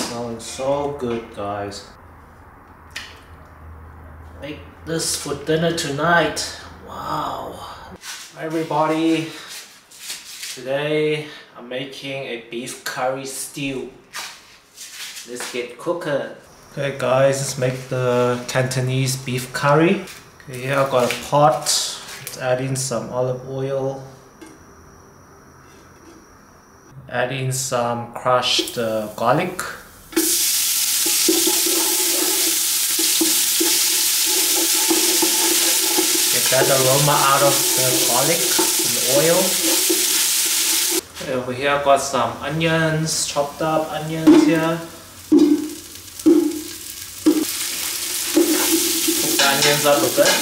Smelling so good, guys. Make this for dinner tonight. Wow. Hi everybody. Today I'm making a beef curry stew. Let's get cooking. Okay guys, let's make the Cantonese beef curry. Okay, here I've got a pot. Let's add in some olive oil. Add in some crushed garlic. Get that aroma out of the garlic and the oil. Okay, over here I've got some onions, chopped up onions here. Cook the onions up a bit.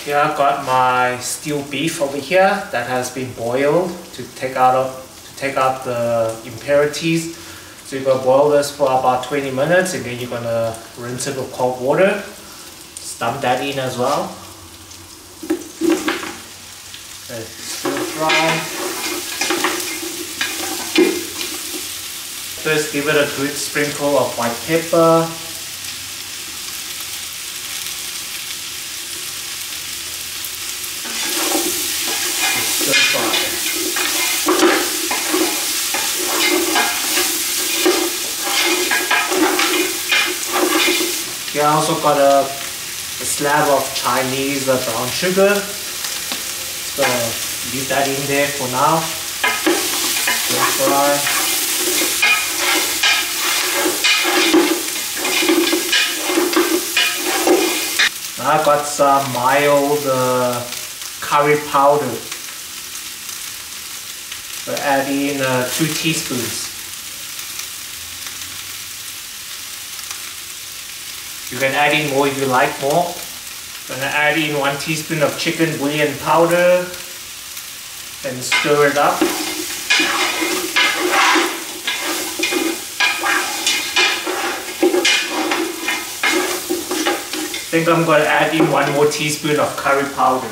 Here I've got my stewed beef over here that has been boiled to take out the impurities. So you're going to boil this for about 20 minutes and then you're going to rinse it with cold water. Just dump that in as well. Okay, stir fry. First give it a good sprinkle of white pepper. Stir fry. Here I also got a slab of Chinese brown sugar. So leave that in there for now. Stir fry. Now I got some mild curry powder. So add in 2 teaspoons. You can add in more if you like more. I'm going to add in 1 teaspoon of chicken bouillon powder and stir it up. I think I'm going to add in 1 more teaspoon of curry powder.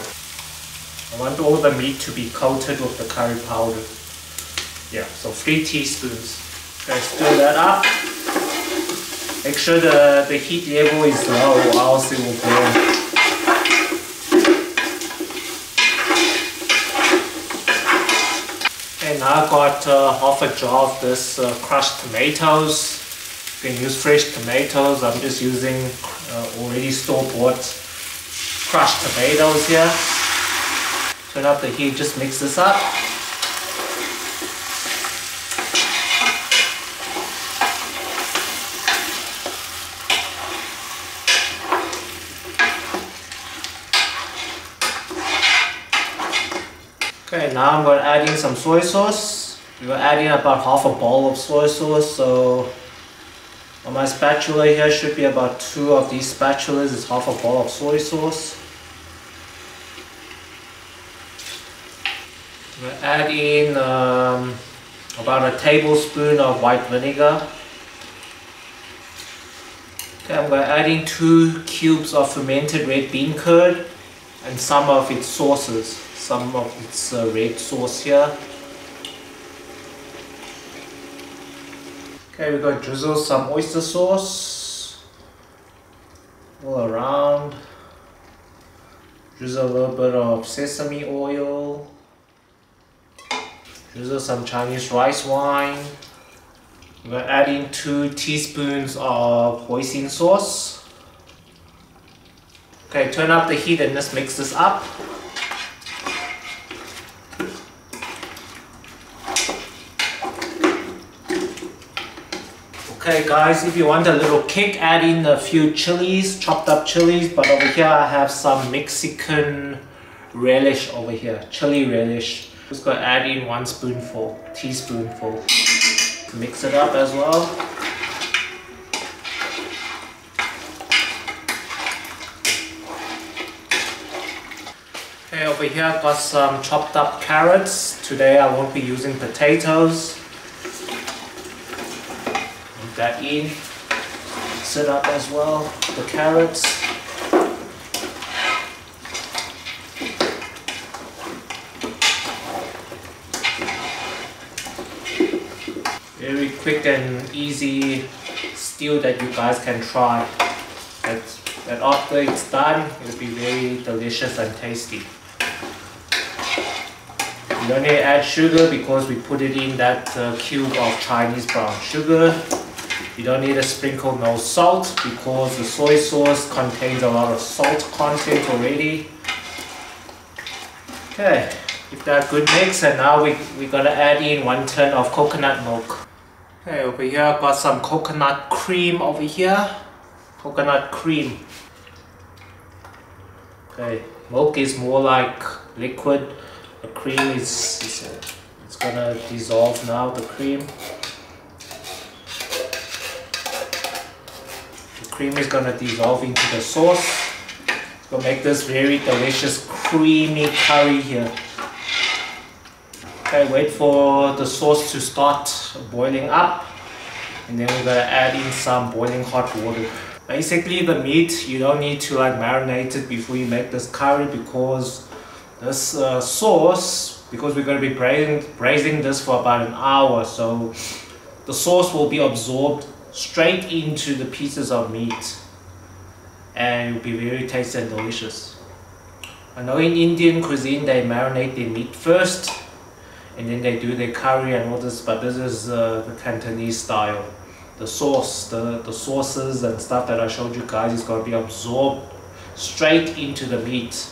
I want all the meat to be coated with the curry powder. Yeah, so 3 teaspoons. Okay, stir that up. Make sure the heat level is low or else it will burn. Okay, now I've got half a jar of this crushed tomatoes. You can use fresh tomatoes. I'm just using already store-bought crushed tomatoes here. Turn up the heat, just mix this up. Okay, now I'm going to add in some soy sauce. We're going to add in about half a bowl of soy sauce. So on my spatula here should be about 2 of these spatulas is half a bowl of soy sauce. I'm going to add in about a tablespoon of white vinegar. Okay, I'm going to add in 2 cubes of fermented red bean curd and some of its sauces. Some of its red sauce here. Okay, we're going to drizzle some oyster sauce all around. Drizzle a little bit of sesame oil. Drizzle some Chinese rice wine. We're going to add in 2 teaspoons of hoisin sauce. Okay, turn up the heat and let's mix this up. Okay guys, if you want a little kick, add in a few chilies, chopped up chilies, but over here I have some Mexican relish over here, chili relish. Just going to add in 1 teaspoonful. Mix it up as well. Okay, over here I've got some chopped up carrots. Today I won't be using potatoes. That in, mix it up as well, the carrots. Very quick and easy stew that you guys can try. That after it's done, it'll be very delicious and tasty. You don't need to add sugar because we put it in that cube of Chinese brown sugar. You don't need to sprinkle no salt because the soy sauce contains a lot of salt content already. Okay, give that a good mix, and now we're gonna add in 1 tin of coconut milk. Okay, over here I've got some coconut cream over here. Coconut cream. Okay, milk is more like liquid. The cream it's gonna dissolve now, the cream. The cream is gonna dissolve into the sauce. It's gonna make this very delicious creamy curry here. Okay, wait for the sauce to start boiling up, and then we're gonna add in some boiling hot water. Basically the meat, you don't need to marinate it before you make this curry, because this sauce, because we're going to be braising this for about an hour, so the sauce will be absorbed straight into the pieces of meat and it will be very tasty and delicious. I know in Indian cuisine they marinate their meat first and then they do their curry and all this, but this is the Cantonese style. The sauce, the sauces and stuff that I showed you guys is going to be absorbed straight into the meat.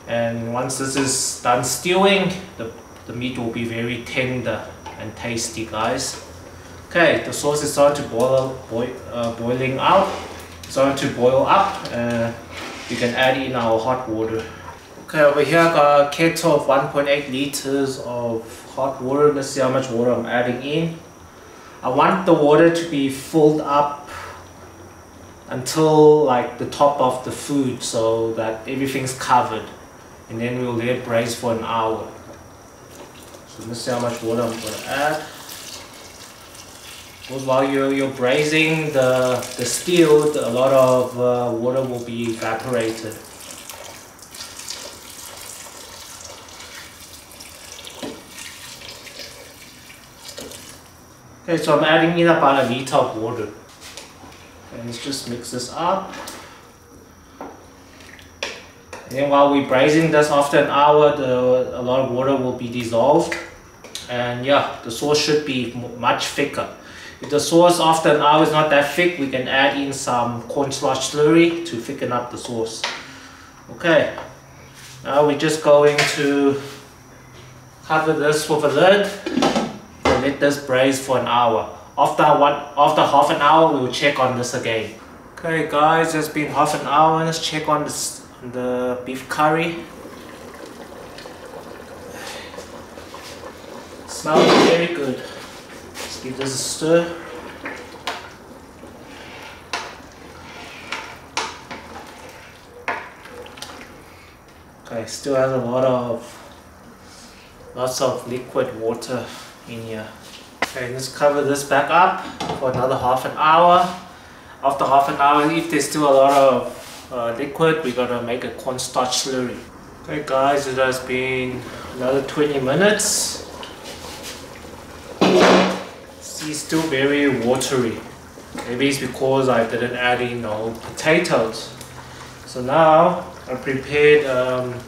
And once this is done stewing, the meat will be very tender and tasty, guys. Okay, the sauce is starting to boiling out. It's starting to boil up. We can add in our hot water. Okay, over here I got a kettle of 1.8 liters of hot water. Let's see how much water I'm adding in. I want the water to be filled up until like the top of the food, so that everything's covered, and then we'll let it braise for an hour. So let's see how much water I'm going to add. Because while you're braising the stew, a lot of water will be evaporated. Okay, so I'm adding in about 1 liter of water. And let's just mix this up. And then while we're braising this, after an hour, a lot of water will be dissolved. And yeah, the sauce should be much thicker. If the sauce after an hour is not that thick, we can add in some cornstarch slurry to thicken up the sauce. Okay, now we're just going to cover this with a lid. Let this braise for an hour. After half an hour, we will check on this again. Okay guys, it's been half an hour. Let's check on the beef curry. Smells very good. Let's give this a stir. Okay, still has lots of liquid water in here. Okay, let's cover this back up for another half an hour. After half an hour, if there's still a lot of liquid, we're gonna make a cornstarch slurry. Okay guys, it has been another 20 minutes. It's still very watery. Maybe it's because I didn't add in no potatoes. So now I prepared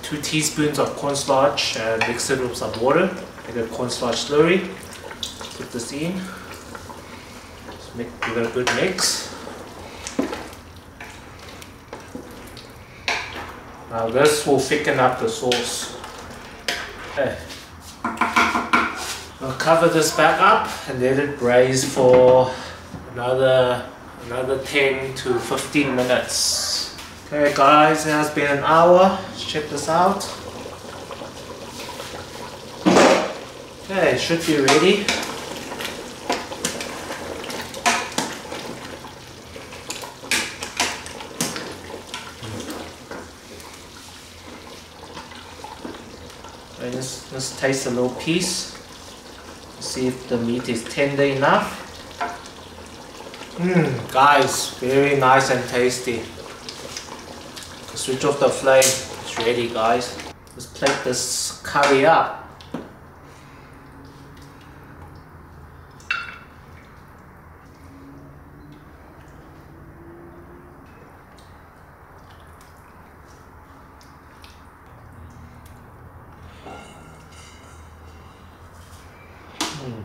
2 teaspoons of cornstarch and mixed it with some water. Make a cornstarch slurry. Put this in. Give it a good mix. Now this will thicken up the sauce. Okay. I'll cover this back up and let it braise for another 10 to 15 minutes. Okay guys, it has been an hour. Let's check this out. Okay, it should be ready. Let's taste a little piece. See if the meat is tender enough. Guys, very nice and tasty. Switch off the flame. It's ready, guys. Let's plate this curry up.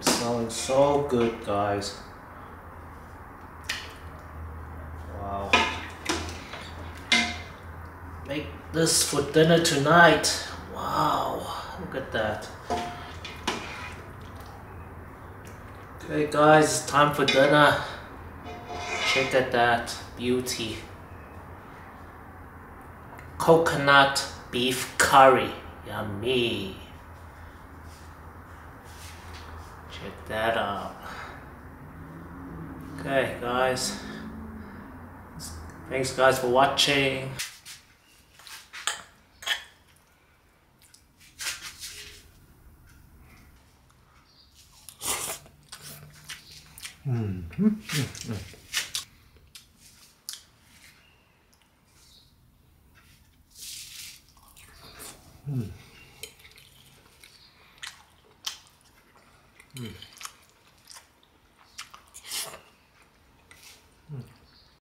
Smelling so good, guys. Wow. Make this for dinner tonight. Wow, look at that. Okay guys, it's time for dinner. Check out that beauty. Coconut beef curry. Yummy. Check that out. Okay guys. Thanks guys for watching.